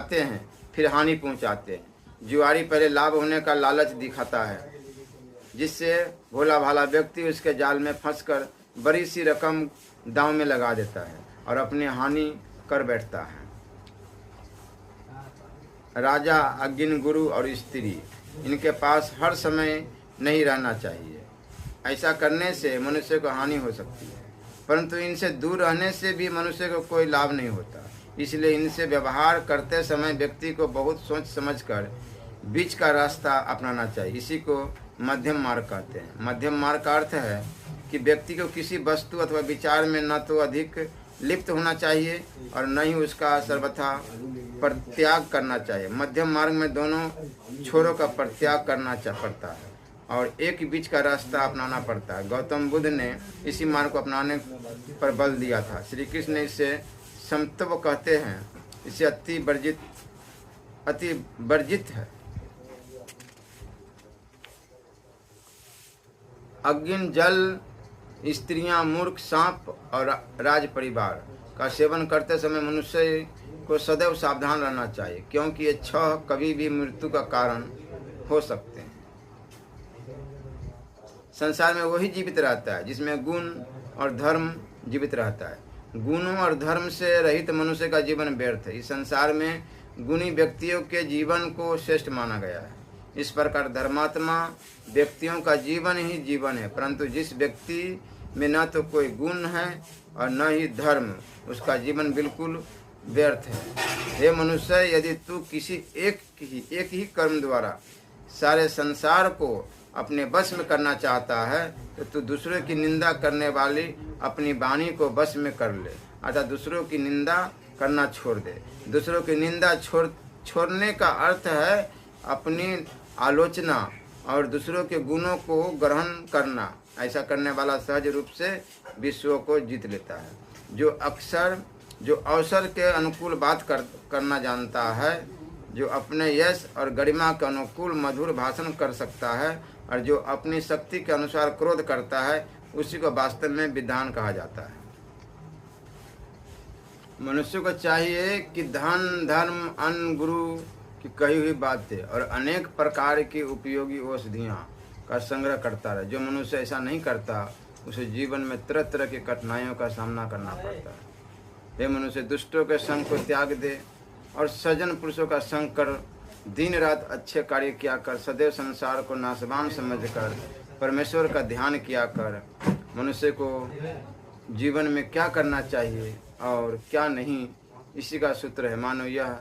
आते हैं फिर हानि पहुंचाते हैं। जुआरी पहले लाभ होने का लालच दिखाता है, जिससे भोला भाला व्यक्ति उसके जाल में फंसकर बड़ी सी रकम दांव में लगा देता है और अपनी हानि कर बैठता है। राजा, अज्ञानी गुरु और स्त्री, इनके पास हर समय नहीं रहना चाहिए। ऐसा करने से मनुष्य को हानि हो सकती है, परंतु इनसे दूर रहने से भी मनुष्य को कोई लाभ नहीं होता। इसलिए इनसे व्यवहार करते समय व्यक्ति को बहुत सोच समझकर बीच का रास्ता अपनाना चाहिए। इसी को मध्यम मार्ग कहते हैं। मध्यम मार्ग का अर्थ है कि व्यक्ति को किसी वस्तु अथवा विचार में न तो अधिक लिप्त होना चाहिए और न ही उसका सर्वथा परित्याग करना चाहिए। मध्यम मार्ग में दोनों छोरों का परित्याग करना पड़ता है और एक बीच का रास्ता अपनाना पड़ता है। गौतम बुद्ध ने इसी मार्ग को अपनाने पर बल दिया था। श्री कृष्ण ने इसे समत्व कहते हैं। इसे अति वर्जित है। अज्ञान, जल, स्त्रियां, मूर्ख, सांप और राज परिवार का सेवन करते समय मनुष्य को सदैव सावधान रहना चाहिए, क्योंकि ये 6 कभी भी मृत्यु का कारण हो सकते हैं। संसार में वही जीवित रहता है जिसमें गुण और धर्म जीवित रहता है। गुणों और धर्म से रहित मनुष्य का जीवन व्यर्थ है। इस संसार में गुणी व्यक्तियों के जीवन को श्रेष्ठ माना गया है। इस प्रकार धर्मात्मा व्यक्तियों का जीवन ही जीवन है, परंतु जिस व्यक्ति में न तो कोई गुण है और न ही धर्म, उसका जीवन बिल्कुल व्यर्थ है। हे मनुष्य, यदि तू किसी एक ही कर्म द्वारा सारे संसार को अपने वश में करना चाहता है तो तू दूसरों की निंदा करने वाली अपनी वाणी को वश में कर ले, अर्थात दूसरों की निंदा करना छोड़ दे। दूसरों की निंदा छोड़ने का अर्थ है अपनी आलोचना और दूसरों के गुणों को ग्रहण करना। ऐसा करने वाला सहज रूप से विश्व को जीत लेता है। जो अवसर के अनुकूल बात करना जानता है, जो अपने यश और गरिमा के अनुकूल मधुर भाषण कर सकता है और जो अपनी शक्ति के अनुसार क्रोध करता है, उसी को वास्तव में विद्वान कहा जाता है। मनुष्य को चाहिए कि धन, धर्म, अन्न, गुरु की कही हुई बातें और अनेक प्रकार की उपयोगी औषधियाँ का संग्रह करता रहे। जो मनुष्य ऐसा नहीं करता, उसे जीवन में तरह तरह की कठिनाइयों का सामना करना पड़ता है। हे मनुष्य, दुष्टों के संग को त्याग दे और सज्जन पुरुषों का संग कर दिन रात अच्छे कार्य किया कर। सदैव संसार को नाशवान समझकर परमेश्वर का ध्यान किया कर। मनुष्य को जीवन में क्या करना चाहिए और क्या नहीं, इसी का सूत्र है। मानो यह